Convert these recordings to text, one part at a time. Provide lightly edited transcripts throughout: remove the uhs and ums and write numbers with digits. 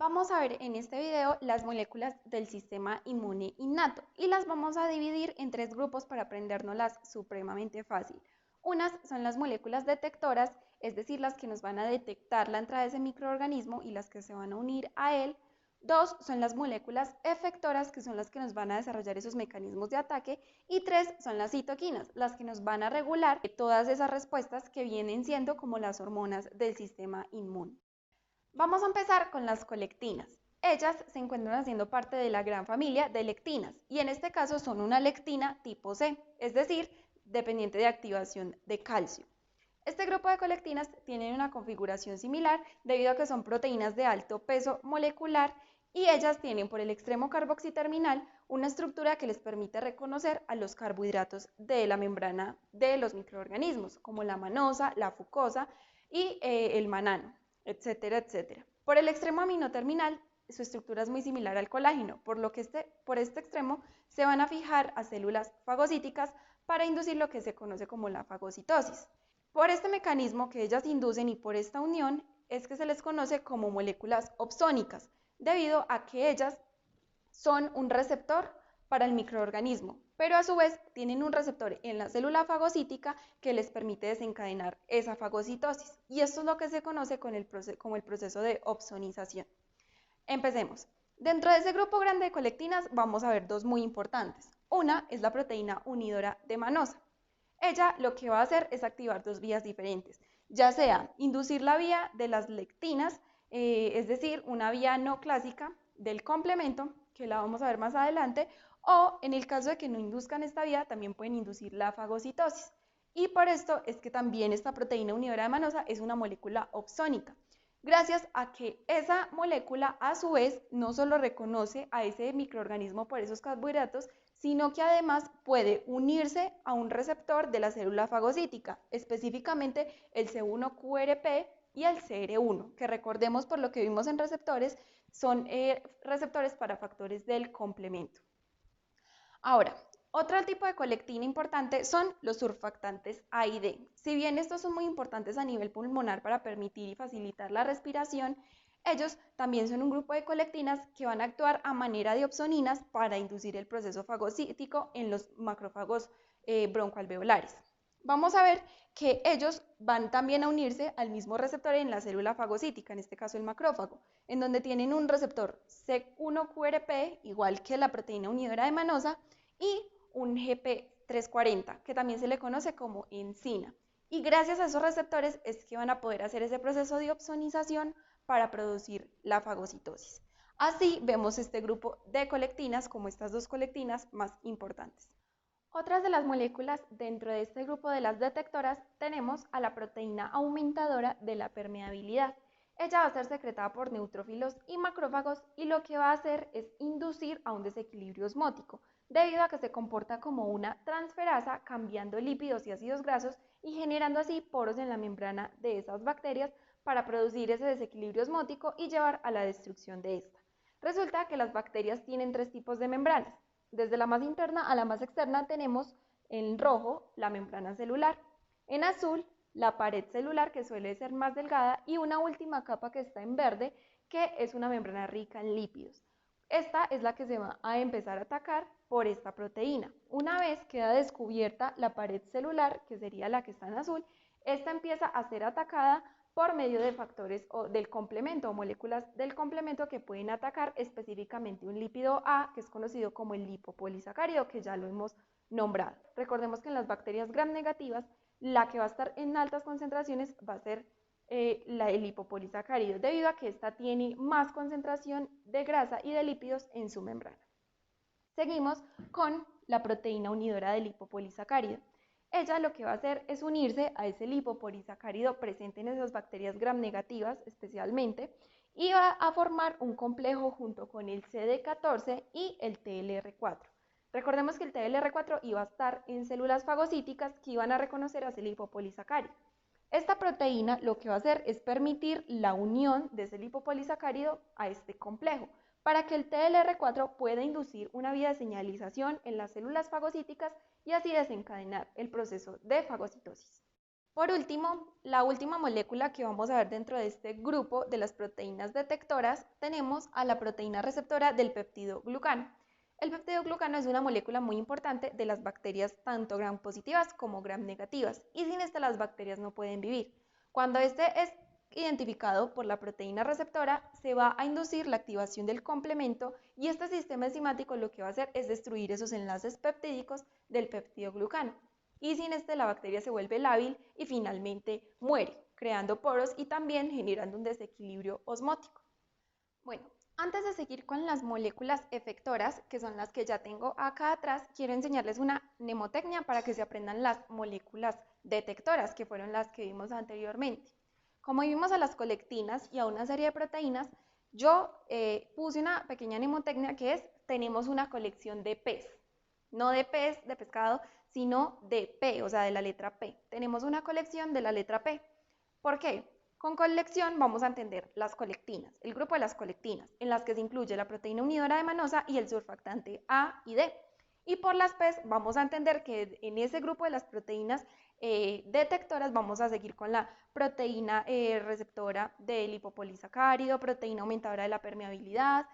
Vamos a ver en este video las moléculas del sistema inmune innato y las vamos a dividir en tres grupos para aprendérnoslas supremamente fácil. Unas son las moléculas detectoras, es decir, las que nos van a detectar la entrada de ese microorganismo y las que se van a unir a él. Dos son las moléculas efectoras, que son las que nos van a desarrollar esos mecanismos de ataque. Y tres son las citoquinas, las que nos van a regular todas esas respuestas que vienen siendo como las hormonas del sistema inmune. Vamos a empezar con las colectinas. Ellas se encuentran haciendo parte de la gran familia de lectinas y en este caso son una lectina tipo C, es decir, dependiente de activación de calcio. Este grupo de colectinas tienen una configuración similar debido a que son proteínas de alto peso molecular y ellas tienen por el extremo carboxiterminal una estructura que les permite reconocer a los carbohidratos de la membrana de los microorganismos, como la manosa, la fucosa y el manano, etcétera, etcétera. Por el extremo aminoterminal, su estructura es muy similar al colágeno, por lo que por este extremo se van a fijar a células fagocíticas para inducir lo que se conoce como la fagocitosis. Por este mecanismo que ellas inducen y por esta unión es que se les conoce como moléculas opsónicas, debido a que ellas son un receptor para el microorganismo, pero a su vez tienen un receptor en la célula fagocítica que les permite desencadenar esa fagocitosis. Y esto es lo que se conoce como el proceso de opsonización. Empecemos. Dentro de ese grupo grande de colectinas vamos a ver dos muy importantes. Una es la proteína unidora de manosa. Ella lo que va a hacer es activar dos vías diferentes, ya sea inducir la vía de las lectinas, es decir, una vía no clásica del complemento, que la vamos a ver más adelante, o en el caso de que no induzcan esta vía, también pueden inducir la fagocitosis. Y por esto es que también esta proteína unidora de manosa es una molécula opsónica, gracias a que esa molécula a su vez no solo reconoce a ese microorganismo por esos carbohidratos, sino que además puede unirse a un receptor de la célula fagocítica, específicamente el C1QRP y el CR1, que recordemos por lo que vimos en receptores, son receptores para factores del complemento. Ahora, otro tipo de colectina importante son los surfactantes A y D. Si bien estos son muy importantes a nivel pulmonar para permitir y facilitar la respiración, ellos también son un grupo de colectinas que van a actuar a manera de opsoninas para inducir el proceso fagocítico en los macrófagos broncoalveolares. Vamos a ver que ellos van también a unirse al mismo receptor en la célula fagocítica, en este caso el macrófago, en donde tienen un receptor C1QRP, igual que la proteína unidora de manosa, y un GP340, que también se le conoce como enzima. Y gracias a esos receptores es que van a poder hacer ese proceso de opsonización para producir la fagocitosis. Así vemos este grupo de colectinas como estas dos colectinas más importantes. Otras de las moléculas dentro de este grupo de las detectoras tenemos a la proteína aumentadora de la permeabilidad. Ella va a ser secretada por neutrófilos y macrófagos y lo que va a hacer es inducir a un desequilibrio osmótico, debido a que se comporta como una transferasa cambiando lípidos y ácidos grasos y generando así poros en la membrana de esas bacterias para producir ese desequilibrio osmótico y llevar a la destrucción de esta. Resulta que las bacterias tienen tres tipos de membranas. Desde la más interna a la más externa tenemos en rojo la membrana celular, en azul la pared celular, que suele ser más delgada, y una última capa que está en verde, que es una membrana rica en lípidos. Esta es la que se va a empezar a atacar por esta proteína. Una vez queda descubierta la pared celular, que sería la que está en azul, esta empieza a ser atacada por medio de factores del complemento o moléculas del complemento que pueden atacar específicamente un lípido A, que es conocido como el lipopolisacárido, que ya lo hemos nombrado. Recordemos que en las bacterias gram negativas, la que va a estar en altas concentraciones va a ser el lipopolisacárido, debido a que esta tiene más concentración de grasa y de lípidos en su membrana. Seguimos con la proteína unidora del lipopolisacárido. Ella lo que va a hacer es unirse a ese lipopolisacárido presente en esas bacterias gram negativas especialmente y va a formar un complejo junto con el CD14 y el TLR4. Recordemos que el TLR4 iba a estar en células fagocíticas que iban a reconocer a ese lipopolisacárido. Esta proteína lo que va a hacer es permitir la unión de ese lipopolisacárido a este complejo, para que el TLR4 pueda inducir una vía de señalización en las células fagocíticas y así desencadenar el proceso de fagocitosis. Por último, la última molécula que vamos a ver dentro de este grupo de las proteínas detectoras, tenemos a la proteína receptora del péptido glucano. El péptido glucano es una molécula muy importante de las bacterias tanto gram positivas como gram negativas, y sin esta las bacterias no pueden vivir. Cuando este es identificado por la proteína receptora, se va a inducir la activación del complemento, y este sistema enzimático lo que va a hacer es destruir esos enlaces peptídicos del péptido glucano. Y sin este la bacteria se vuelve lábil y finalmente muere, creando poros y también generando un desequilibrio osmótico. Bueno, antes de seguir con las moléculas efectoras, que son las que ya tengo acá atrás, quiero enseñarles una mnemotecnia para que se aprendan las moléculas detectoras, que fueron las que vimos anteriormente. Como vimos a las colectinas y a una serie de proteínas, yo puse una pequeña mnemotecnia que es: tenemos una colección de pez, no de pez, de pescado, sino de P, o sea, de la letra P. Tenemos una colección de la letra P. ¿Por qué? Con colección vamos a entender las colectinas, el grupo de las colectinas, en las que se incluye la proteína unidora de manosa y el surfactante A y D. Y por las P's vamos a entender que en ese grupo de las proteínas detectoras vamos a seguir con la proteína receptora del lipopolisacárido, proteína aumentadora de la permeabilidad,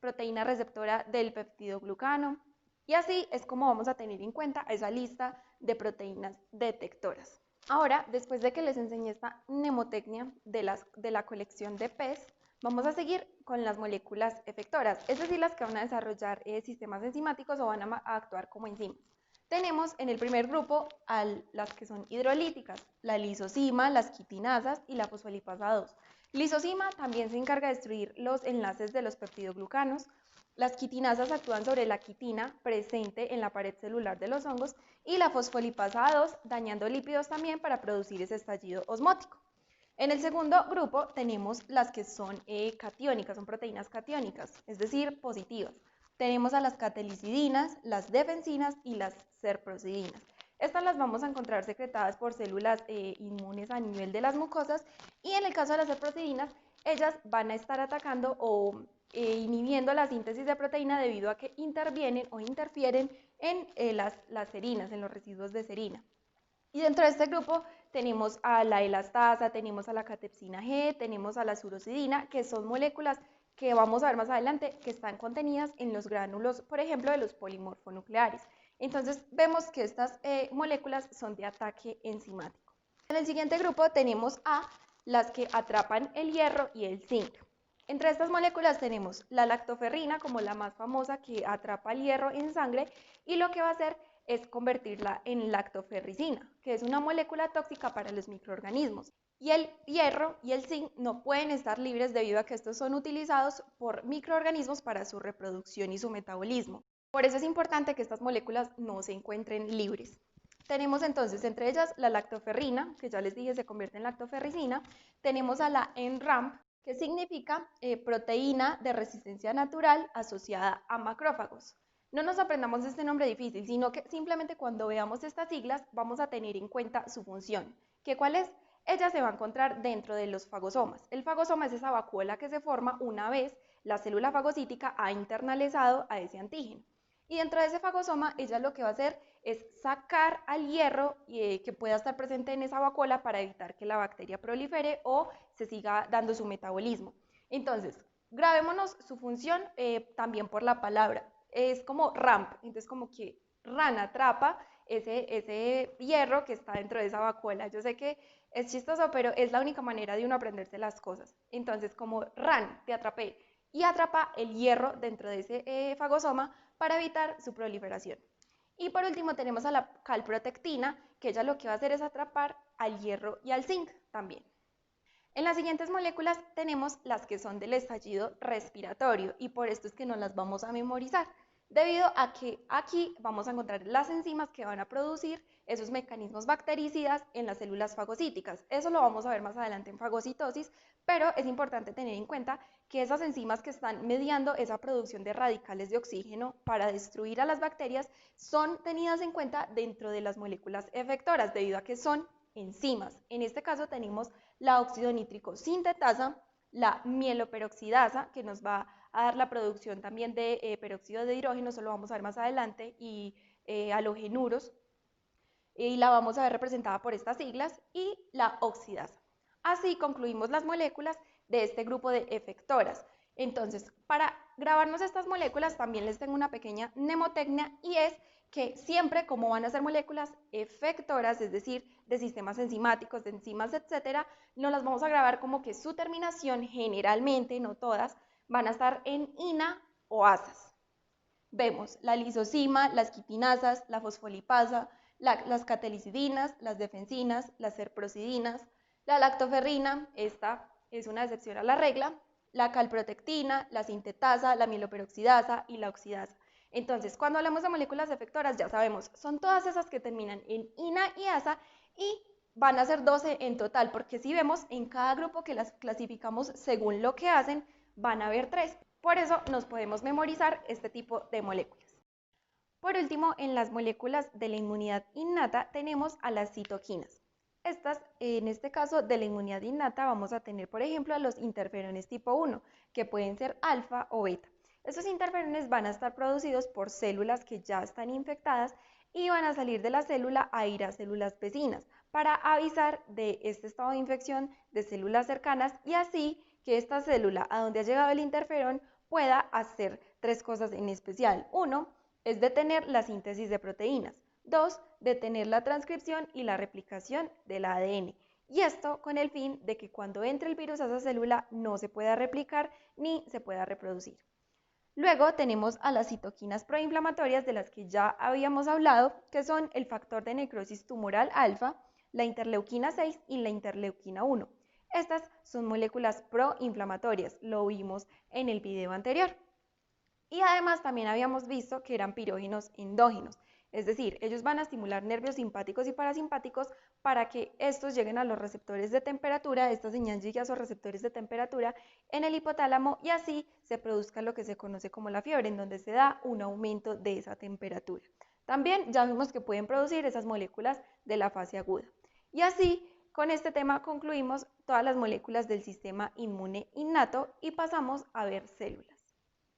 proteína receptora del peptidoglucano, y así es como vamos a tener en cuenta esa lista de proteínas detectoras. Ahora, después de que les enseñé esta mnemotecnia de la colección de P's, vamos a seguir con las moléculas efectoras, es decir, las que van a desarrollar sistemas enzimáticos o van a actuar como enzimas. Tenemos en el primer grupo a las que son hidrolíticas, la lisozima, las quitinasas y la fosfolipasa 2. Lisozima también se encarga de destruir los enlaces de los peptidoglucanos. Las quitinasas actúan sobre la quitina presente en la pared celular de los hongos, y la fosfolipasa 2 dañando lípidos también para producir ese estallido osmótico. En el segundo grupo tenemos las que son catiónicas, son proteínas catiónicas, es decir, positivas. Tenemos a las catelicidinas, las defensinas y las serprosidinas. Estas las vamos a encontrar secretadas por células inmunes a nivel de las mucosas, y en el caso de las serprosidinas, ellas van a estar atacando o inhibiendo la síntesis de proteína debido a que intervienen o interfieren en las serinas, en los residuos de serina. Y dentro de este grupo tenemos a la elastasa, tenemos a la catepsina G, tenemos a la surocidina, que son moléculas que vamos a ver más adelante que están contenidas en los gránulos, por ejemplo, de los polimorfonucleares. Entonces vemos que estas moléculas son de ataque enzimático. En el siguiente grupo tenemos a las que atrapan el hierro y el zinc. Entre estas moléculas tenemos la lactoferrina como la más famosa, que atrapa el hierro en sangre, y lo que va a hacer es convertirla en lactoferricina, que es una molécula tóxica para los microorganismos. Y el hierro y el zinc no pueden estar libres debido a que estos son utilizados por microorganismos para su reproducción y su metabolismo. Por eso es importante que estas moléculas no se encuentren libres. Tenemos entonces entre ellas la lactoferrina, que ya les dije se convierte en lactoferricina. Tenemos a la NRAM, que significa proteína de resistencia natural asociada a macrófagos. No nos aprendamos este nombre difícil, sino que simplemente cuando veamos estas siglas vamos a tener en cuenta su función. ¿Qué cuál es? Ella se va a encontrar dentro de los fagosomas. El fagosoma es esa vacuola que se forma una vez la célula fagocítica ha internalizado a ese antígeno. Y dentro de ese fagosoma, ella lo que va a hacer es sacar al hierro que pueda estar presente en esa vacuola para evitar que la bacteria prolifere o se siga dando su metabolismo. Entonces, grabémonos su función también por la palabra. Es como ramp, entonces como que ran atrapa ese hierro que está dentro de esa vacuola. Yo sé que es chistoso, pero es la única manera de uno aprenderse las cosas. Entonces, como ran, te atrapé, y atrapa el hierro dentro de ese fagosoma para evitar su proliferación. Y por último tenemos a la calprotectina, que ella lo que va a hacer es atrapar al hierro y al zinc también. En las siguientes moléculas tenemos las que son del estallido respiratorio, y por esto es que no las vamos a memorizar, debido a que aquí vamos a encontrar las enzimas que van a producir esos mecanismos bactericidas en las células fagocíticas. Eso lo vamos a ver más adelante en fagocitosis, pero es importante tener en cuenta que esas enzimas que están mediando esa producción de radicales de oxígeno para destruir a las bacterias son tenidas en cuenta dentro de las moléculas efectoras, debido a que son enzimas. En este caso tenemos la óxido nítrico sintetasa, la mieloperoxidasa, que nos va a dar la producción también de peróxido de hidrógeno, eso lo vamos a ver más adelante, y halogenuros. y la vamos a ver representada por estas siglas, y la oxidasa. Así concluimos las moléculas de este grupo de efectoras. Entonces, para grabarnos estas moléculas también les tengo una pequeña mnemotecnia, y es que siempre, como van a ser moléculas efectoras, es decir, de sistemas enzimáticos, de enzimas, etcétera, no las vamos a grabar como que su terminación, generalmente, no todas, van a estar en ina o asas. Vemos la lisosima, las quitinasas, la fosfolipasa, las catelicidinas, las defensinas, las serprosidinas, la lactoferrina, esta es una excepción a la regla, la calprotectina, la sintetasa, la mieloperoxidasa y la oxidasa. Entonces, cuando hablamos de moléculas efectoras, ya sabemos, son todas esas que terminan en ina y asa, y van a ser 12 en total, porque si vemos en cada grupo que las clasificamos según lo que hacen, van a haber 3. Por eso nos podemos memorizar este tipo de moléculas. Por último, en las moléculas de la inmunidad innata tenemos a las citoquinas. Estas, en este caso de la inmunidad innata, vamos a tener, por ejemplo, a los interferones tipo 1, que pueden ser alfa o beta. Estos interferones van a estar producidos por células que ya están infectadas y van a salir de la célula a ir a células vecinas para avisar de este estado de infección de células cercanas, y así que esta célula a donde ha llegado el interferón pueda hacer 3 cosas en especial. 1 es detener la síntesis de proteínas. 2, detener la transcripción y la replicación del ADN. Y esto con el fin de que cuando entre el virus a esa célula no se pueda replicar ni se pueda reproducir. Luego tenemos a las citoquinas proinflamatorias, de las que ya habíamos hablado, que son el factor de necrosis tumoral alfa, la interleuquina 6 y la interleuquina 1. Estas son moléculas proinflamatorias, lo vimos en el video anterior. Y además también habíamos visto que eran pirógenos endógenos, es decir, ellos van a estimular nervios simpáticos y parasimpáticos para que estos lleguen a los receptores de temperatura, esta señal llegue a esos receptores de temperatura en el hipotálamo, y así se produzca lo que se conoce como la fiebre, en donde se da un aumento de esa temperatura. También ya vimos que pueden producir esas moléculas de la fase aguda. Y así, con este tema concluimos todas las moléculas del sistema inmune innato y pasamos a ver células.